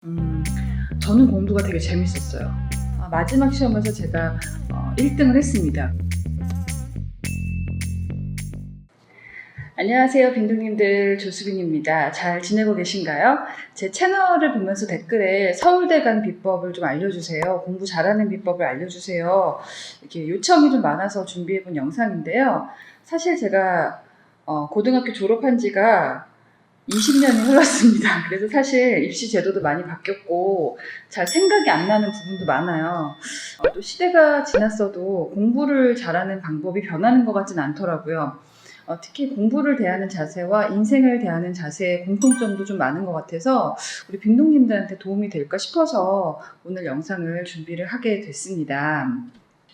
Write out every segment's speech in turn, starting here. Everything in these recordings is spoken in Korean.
음, 저는 공부가 되게 재밌었어요. 마지막 시험에서 제가 1등을 했습니다. 안녕하세요, 빈둥님들. 조수빈입니다. 잘 지내고 계신가요? 제 채널을 보면서 댓글에 서울대 간 비법을 좀 알려주세요. 공부 잘하는 비법을 알려주세요. 이렇게 요청이 좀 많아서 준비해본 영상인데요. 사실 제가 고등학교 졸업한 지가 20년이 흘렀습니다. 그래서 사실 입시 제도도 많이 바뀌었고 잘 생각이 안 나는 부분도 많아요. 또 시대가 지났어도 공부를 잘하는 방법이 변하는 것 같진 않더라고요. 특히 공부를 대하는 자세와 인생을 대하는 자세의 공통점도 좀 많은 것 같아서 우리 빈동님들한테 도움이 될까 싶어서 오늘 영상을 준비를 하게 됐습니다.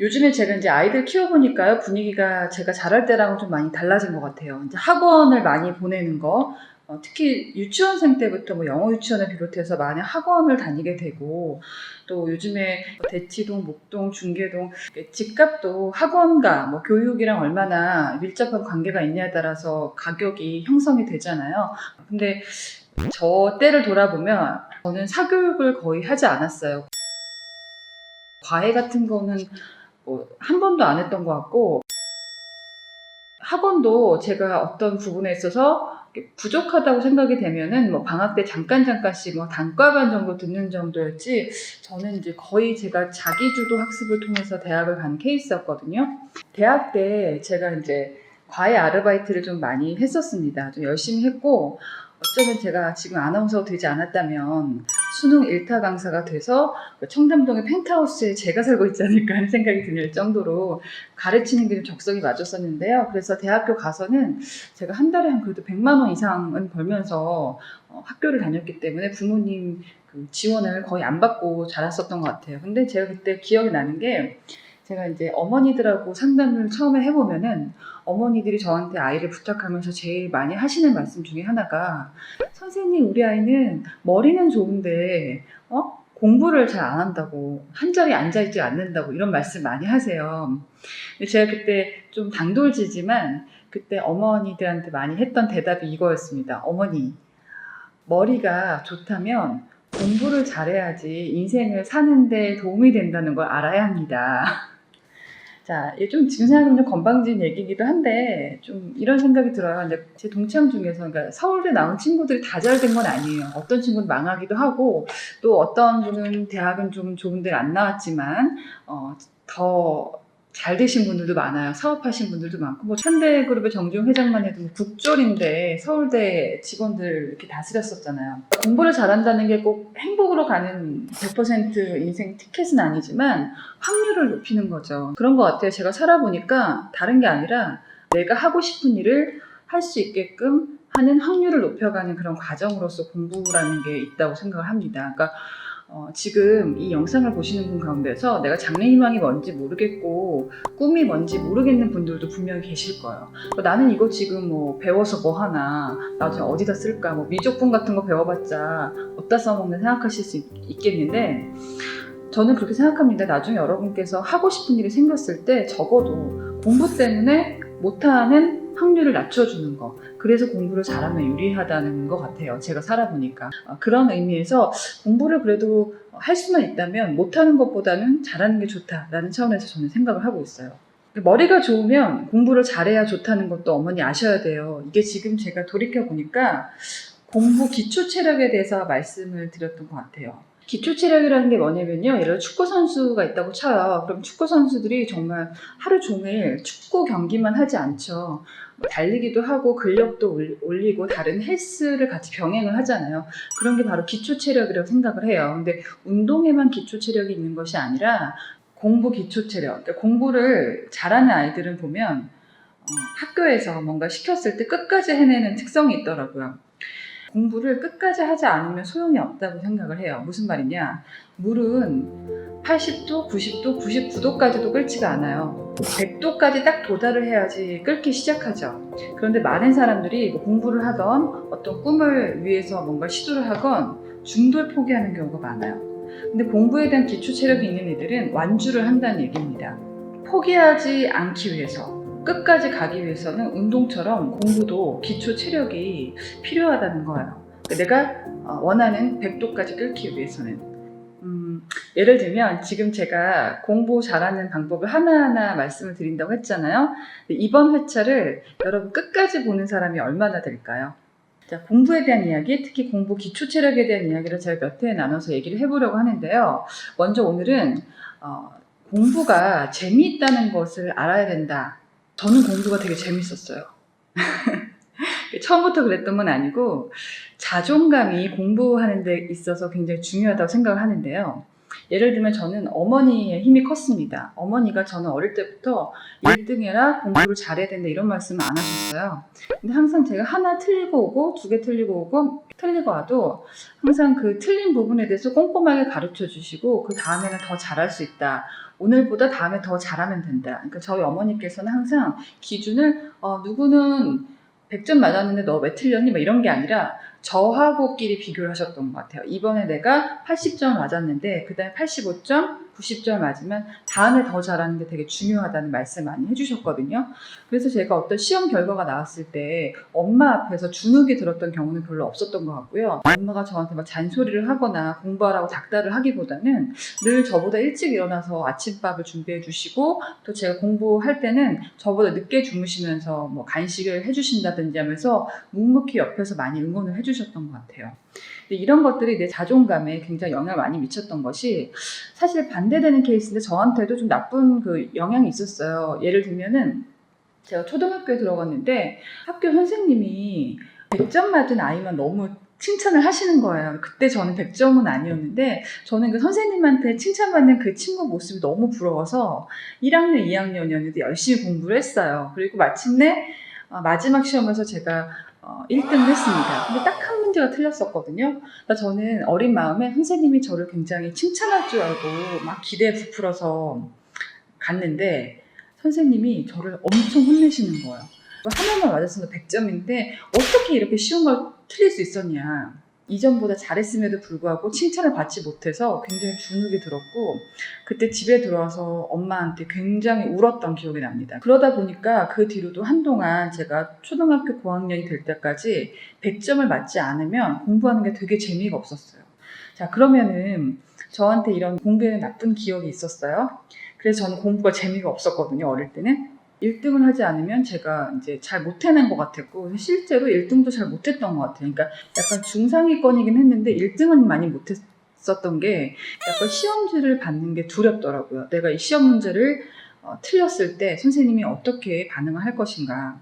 요즘에 제가 이제 아이들 키워보니까요, 분위기가 제가 잘할 때랑은 좀 많이 달라진 것 같아요. 이제 학원을 많이 보내는 거, 특히 유치원생 때부터 뭐 영어 유치원을 비롯해서 많이 학원을 다니게 되고, 또 요즘에 대치동, 목동, 중계동, 집값도 학원과 뭐 교육이랑 얼마나 밀접한 관계가 있냐에 따라서 가격이 형성이 되잖아요. 근데 저 때를 돌아보면 저는 사교육을 거의 하지 않았어요. 과외 같은 거는 한 번도 안 했던 것 같고, 학원도 제가 어떤 부분에 있어서 부족하다고 생각이 되면은 뭐 방학 때 잠깐씩 뭐 단과반 정도 듣는 정도였지, 저는 이제 거의 제가 자기주도 학습을 통해서 대학을 간 케이스였거든요. 대학 때 제가 이제 과외 아르바이트를 좀 많이 했었습니다. 좀 열심히 했고, 어쩌면 제가 지금 아나운서가 되지 않았다면 수능 1타 강사가 돼서 청담동의 펜트하우스에 제가 살고 있지 않을까 하는 생각이 들 정도로 가르치는 게 좀 적성이 맞았었는데요. 그래서 대학교 가서는 제가 한 달에 한 그래도 100만 원 이상은 벌면서 학교를 다녔기 때문에 부모님 그 지원을 거의 안 받고 자랐었던 것 같아요. 근데 제가 그때 기억이 나는 게, 제가 이제 어머니들하고 상담을 처음에 해보면은 어머니들이 저한테 아이를 부탁하면서 제일 많이 하시는 말씀 중에 하나가, 선생님, 우리 아이는 머리는 좋은데 공부를 잘 안 한다고, 한 자리에 앉아있지 않는다고, 이런 말씀 많이 하세요. 근데 제가 그때 좀 당돌지지만 그때 어머니들한테 많이 했던 대답이 이거였습니다. 어머니, 머리가 좋다면 공부를 잘해야지 인생을 사는데 도움이 된다는 걸 알아야 합니다. 자, 이게 좀 지금 생각하면 좀 건방진 얘기이기도 한데 좀 이런 생각이 들어요. 근데 제 동창 중에서, 그러니까 서울대 나온 친구들이 다 잘 된 건 아니에요. 어떤 친구는 망하기도 하고, 또 어떤 분은 대학은 좀 좋은 데를 안 나왔지만 더 잘 되신 분들도 많아요. 사업하신 분들도 많고, 뭐 현대그룹의 정주영 회장만 해도 뭐 국졸인데 서울대 직원들 이렇게 다스렸었잖아요. 공부를 잘한다는 게 꼭 행복으로 가는 100% 인생 티켓은 아니지만 확률을 높이는 거죠. 그런 것 같아요. 제가 살아보니까 다른 게 아니라 내가 하고 싶은 일을 할 수 있게끔 하는 확률을 높여가는 그런 과정으로서 공부라는 게 있다고 생각을 합니다. 그러니까 지금 이 영상을 보시는 분 가운데서 내가 장래희망이 뭔지 모르겠고 꿈이 뭔지 모르겠는 분들도 분명히 계실 거예요. 나는 이거 지금 뭐 배워서 뭐 하나, 나중에 어디다 쓸까, 뭐 미적분 같은 거 배워봤자 어디다 써먹는 생각하실 수 있겠는데, 저는 그렇게 생각합니다. 나중에 여러분께서 하고 싶은 일이 생겼을 때 적어도 공부 때문에 못하는 확률을 낮춰주는 거, 그래서 공부를 잘하면 유리하다는 것 같아요. 제가 살아보니까. 그런 의미에서 공부를 그래도 할 수만 있다면 못하는 것보다는 잘하는 게 좋다라는 차원에서 저는 생각을 하고 있어요. 머리가 좋으면 공부를 잘해야 좋다는 것도 어머니 아셔야 돼요. 이게 지금 제가 돌이켜보니까 공부 기초 체력에 대해서 말씀을 드렸던 것 같아요. 기초 체력이라는 게 뭐냐면요, 예를 들어 축구 선수가 있다고 쳐요. 그럼 축구 선수들이 정말 하루 종일 축구 경기만 하지 않죠. 달리기도 하고 근력도 올리고 다른 헬스를 같이 병행을 하잖아요. 그런 게 바로 기초 체력이라고 생각을 해요. 근데 운동에만 기초 체력이 있는 것이 아니라 공부 기초 체력, 그러니까 공부를 잘하는 아이들은 보면 학교에서 뭔가 시켰을 때 끝까지 해내는 특성이 있더라고요. 공부를 끝까지 하지 않으면 소용이 없다고 생각을 해요. 무슨 말이냐? 물은 80도, 90도, 99도까지도 끓지가 않아요. 100도까지 딱 도달을 해야지 끓기 시작하죠. 그런데 많은 사람들이 공부를 하던 어떤 꿈을 위해서 뭔가 시도를 하건 중도에 포기하는 경우가 많아요. 근데 공부에 대한 기초 체력이 있는 애들은 완주를 한다는 얘기입니다. 포기하지 않기 위해서, 끝까지 가기 위해서는 운동처럼 공부도 기초 체력이 필요하다는 거예요. 내가 원하는 100도까지 끓기 위해서는. 예를 들면 지금 제가 공부 잘하는 방법을 하나하나 말씀을 드린다고 했잖아요. 이번 회차를 여러분 끝까지 보는 사람이 얼마나 될까요? 자, 공부에 대한 이야기, 특히 공부 기초 체력에 대한 이야기를 제가 몇 회에 나눠서 얘기를 해보려고 하는데요. 먼저 오늘은 공부가 재미있다는 것을 알아야 된다. 저는 공부가 되게 재밌었어요. 처음부터 그랬던 건 아니고 자존감이 공부하는 데 있어서 굉장히 중요하다고 생각을 하는데요. 예를 들면 저는 어머니의 힘이 컸습니다. 어머니가 저는 어릴 때부터 1등 해라, 공부를 잘해야 된다 이런 말씀을 안 하셨어요. 근데 항상 제가 하나 틀리고 오고 2개 틀리고 오고 틀리고 와도 항상 그 틀린 부분에 대해서 꼼꼼하게 가르쳐 주시고 그 다음에는 더 잘할 수 있다. 오늘보다 다음에 더 잘하면 된다. 그러니까 저희 어머니께서는 항상 기준을 누구는 100점 맞았는데 너 왜 틀렸니? 뭐 이런 게 아니라 저하고끼리 비교를 하셨던 것 같아요. 이번에 내가 80점 맞았는데 그 다음에 85점, 90점 맞으면 다음에 더 잘하는 게 되게 중요하다는 말씀 많이 해주셨거든요. 그래서 제가 어떤 시험 결과가 나왔을 때 엄마 앞에서 주눅이 들었던 경우는 별로 없었던 것 같고요. 엄마가 저한테 막 잔소리를 하거나 공부하라고 닥달을 하기보다는 늘 저보다 일찍 일어나서 아침밥을 준비해 주시고 또 제가 공부할 때는 저보다 늦게 주무시면서 뭐 간식을 해주신다든지 하면서 묵묵히 옆에서 많이 응원을 해주셨던 것 같아요. 근데 이런 것들이 내 자존감에 굉장히 영향을 많이 미쳤던 것이 사실 반대되는 케이스인데 저한테도 좀 나쁜 그 영향이 있었어요. 예를 들면은 제가 초등학교에 들어갔는데 학교 선생님이 100점 맞은 아이만 너무 칭찬을 하시는 거예요. 그때 저는 100점은 아니었는데 저는 그 선생님한테 칭찬받는 그 친구 모습이 너무 부러워서 1학년, 2학년이었는데 열심히 공부를 했어요. 그리고 마침내 마지막 시험에서 제가 1등을 했습니다. 근데 딱 한 문제가 틀렸었거든요. 그러니까 저는 어린 마음에 선생님이 저를 굉장히 칭찬할 줄 알고 막 기대에 부풀어서 갔는데 선생님이 저를 엄청 혼내시는 거예요. 하나만 맞았으면 100점인데 어떻게 이렇게 쉬운 걸 틀릴 수 있었냐. 이전보다 잘했음에도 불구하고 칭찬을 받지 못해서 굉장히 주눅이 들었고 그때 집에 들어와서 엄마한테 굉장히 울었던 기억이 납니다. 그러다 보니까 그 뒤로도 한동안 제가 초등학교 고학년이 될 때까지 100점을 맞지 않으면 공부하는 게 되게 재미가 없었어요. 자, 그러면은 저한테 이런 공부에 나쁜 기억이 있었어요. 그래서 저는 공부가 재미가 없었거든요, 어릴 때는. 1등을 하지 않으면 제가 이제 잘 못해낸 것 같았고 실제로 1등도 잘 못했던 것 같아요. 그러니까 약간 중상위권이긴 했는데 1등은 많이 못했었던 게 약간 시험지를 받는 게 두렵더라고요. 내가 이 시험 문제를 틀렸을 때 선생님이 어떻게 반응을 할 것인가.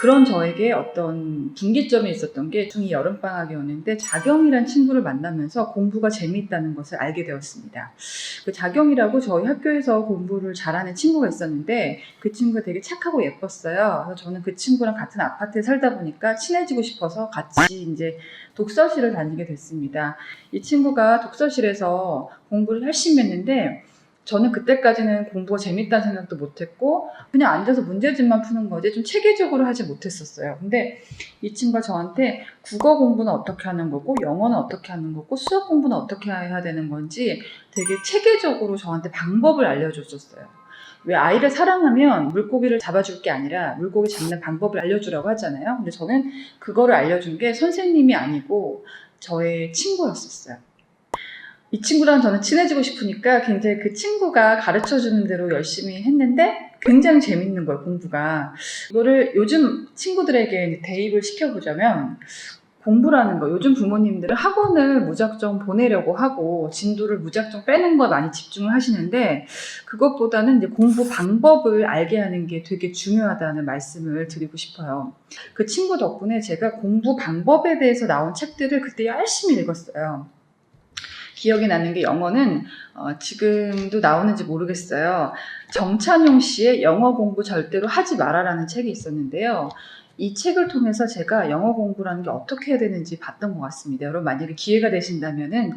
그런 저에게 어떤 분기점이 있었던 게 중2 여름방학이었는데 자경이란 친구를 만나면서 공부가 재미있다는 것을 알게 되었습니다. 그 자경이라고 저희 학교에서 공부를 잘하는 친구가 있었는데 그 친구가 되게 착하고 예뻤어요. 그래서 저는 그 친구랑 같은 아파트에 살다 보니까 친해지고 싶어서 같이 이제 독서실을 다니게 됐습니다. 이 친구가 독서실에서 공부를 열심히 했는데 저는 그때까지는 공부가 재밌다는 생각도 못했고 그냥 앉아서 문제집만 푸는 거지 좀 체계적으로 하지 못했었어요. 근데 이 친구가 저한테 국어 공부는 어떻게 하는 거고 영어는 어떻게 하는 거고 수학 공부는 어떻게 해야 되는 건지 되게 체계적으로 저한테 방법을 알려줬었어요. 왜 아이를 사랑하면 물고기를 잡아줄 게 아니라 물고기 잡는 방법을 알려주라고 하잖아요. 근데 저는 그거를 알려준 게 선생님이 아니고 저의 친구였었어요. 이 친구랑 저는 친해지고 싶으니까 굉장히 그 친구가 가르쳐주는 대로 열심히 했는데 굉장히 재밌는 거예요, 공부가. 이거를 요즘 친구들에게 대입을 시켜보자면 공부라는 거, 요즘 부모님들은 학원을 무작정 보내려고 하고 진도를 무작정 빼는 거에 많이 집중을 하시는데 그것보다는 이제 공부 방법을 알게 하는 게 되게 중요하다는 말씀을 드리고 싶어요. 그 친구 덕분에 제가 공부 방법에 대해서 나온 책들을 그때 열심히 읽었어요. 기억이 나는 게 영어는 지금도 나오는지 모르겠어요. 정찬용 씨의 영어 공부 절대로 하지 마라라는 책이 있었는데요. 이 책을 통해서 제가 영어 공부라는 게 어떻게 해야 되는지 봤던 것 같습니다. 여러분 만약에 기회가 되신다면은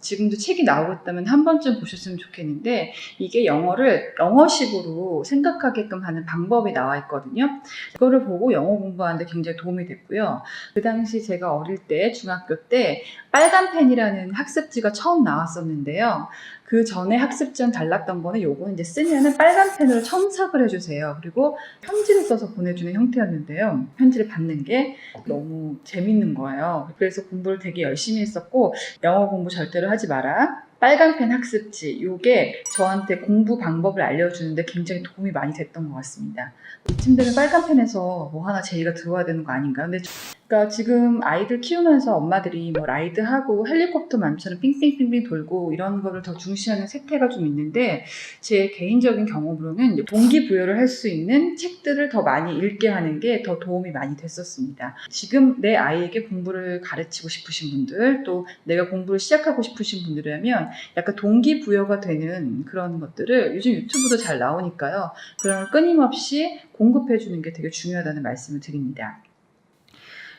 지금도 책이 나오고 있다면 한 번쯤 보셨으면 좋겠는데 이게 영어를 영어식으로 생각하게끔 하는 방법이 나와 있거든요. 이거를 보고 영어 공부하는데 굉장히 도움이 됐고요. 그 당시 제가 어릴 때 중학교 때 빨간 펜이라는 학습지가 처음 나왔었는데요. 그 전에 학습전 달랐던 거는 요거는 이제 쓰면은 빨간 펜으로 첨삭을 해주세요. 그리고 편지를 써서 보내주는 형태였는데요. 편지를 받는 게 너무 재밌는 거예요. 그래서 공부를 되게 열심히 했었고, 영어 공부 절대로 하지 마라, 빨간펜 학습지, 요게 저한테 공부 방법을 알려주는데 굉장히 도움이 많이 됐던 것 같습니다. 이쯤 되면 빨간펜에서 뭐 하나 제의가 들어와야 되는 거 아닌가? 근데 그러니까 지금 아이들 키우면서 엄마들이 뭐 라이드하고 헬리콥터 맘처럼 빙빙빙빙 돌고 이런 거를 더 중시하는 세태가 좀 있는데, 제 개인적인 경험으로는 동기부여를 할 수 있는 책들을 더 많이 읽게 하는 게 더 도움이 많이 됐었습니다. 지금 내 아이에게 공부를 가르치고 싶으신 분들, 또 내가 공부를 시작하고 싶으신 분들이라면 약간 동기부여가 되는 그런 것들을 요즘 유튜브도 잘 나오니까요. 그런 걸 끊임없이 공급해 주는 게 되게 중요하다는 말씀을 드립니다.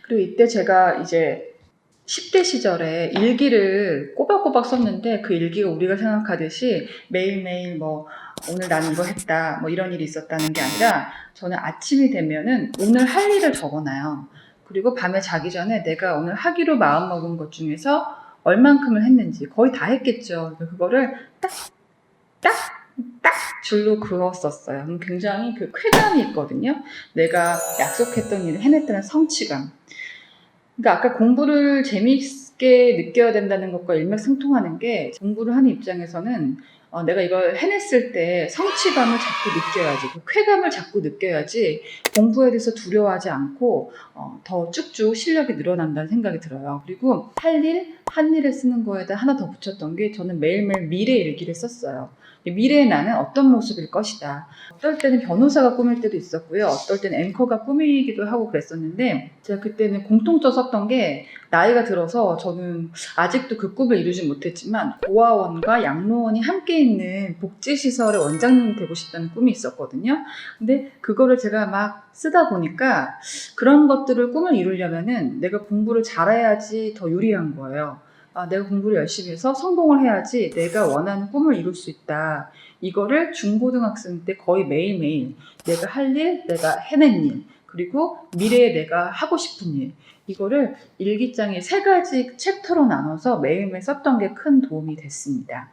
그리고 이때 제가 이제 10대 시절에 일기를 꼬박꼬박 썼는데, 그 일기가 우리가 생각하듯이 매일매일 뭐 오늘 나는 이거 했다 뭐 이런 일이 있었다는 게 아니라, 저는 아침이 되면은 오늘 할 일을 적어놔요. 그리고 밤에 자기 전에 내가 오늘 하기로 마음먹은 것 중에서 얼만큼을 했는지, 거의 다 했겠죠. 그거를 딱 줄로 그었었어요. 굉장히 그 쾌감이 있거든요. 내가 약속했던 일을 해냈다는 성취감. 그러니까 아까 공부를 재미있게 느껴야 된다는 것과 일맥상통하는 게, 공부를 하는 입장에서는 내가 이걸 해냈을 때 성취감을 자꾸 느껴야지, 그 쾌감을 자꾸 느껴야지 공부에 대해서 두려워하지 않고 더 쭉쭉 실력이 늘어난다는 생각이 들어요. 그리고 한 일을 쓰는 거에다 하나 더 붙였던 게, 저는 매일매일 미래 일기를 썼어요. 미래의 나는 어떤 모습일 것이다. 어떨 때는 변호사가 꿈일 때도 있었고요. 어떨 때는 앵커가 꿈이기도 하고 그랬었는데, 제가 그때는 공통점 썼던 게, 나이가 들어서 저는 아직도 그 꿈을 이루지 못했지만 고아원과 양로원이 함께 있는 복지시설의 원장님이 되고 싶다는 꿈이 있었거든요. 근데 그거를 제가 막 쓰다 보니까 그런 것들을 꿈을 이루려면은 내가 공부를 잘해야지 더 유리한 거예요. 내가 공부를 열심히 해서 성공을 해야지 내가 원하는 꿈을 이룰 수 있다. 이거를 중고등학생 때 거의 매일매일 내가 할 일, 내가 해낸 일, 그리고 미래에 내가 하고 싶은 일, 이거를 일기장에 3가지 챕터로 나눠서 매일매일 썼던 게 큰 도움이 됐습니다.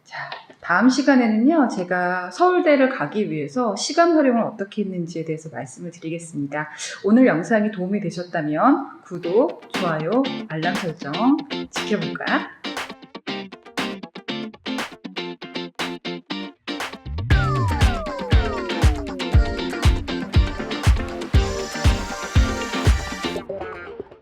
자, 다음 시간에는요, 제가 서울대를 가기 위해서 시간 활용을 어떻게 했는지에 대해서 말씀을 드리겠습니다. 오늘 영상이 도움이 되셨다면 구독, 좋아요, 알람 설정 지켜볼까?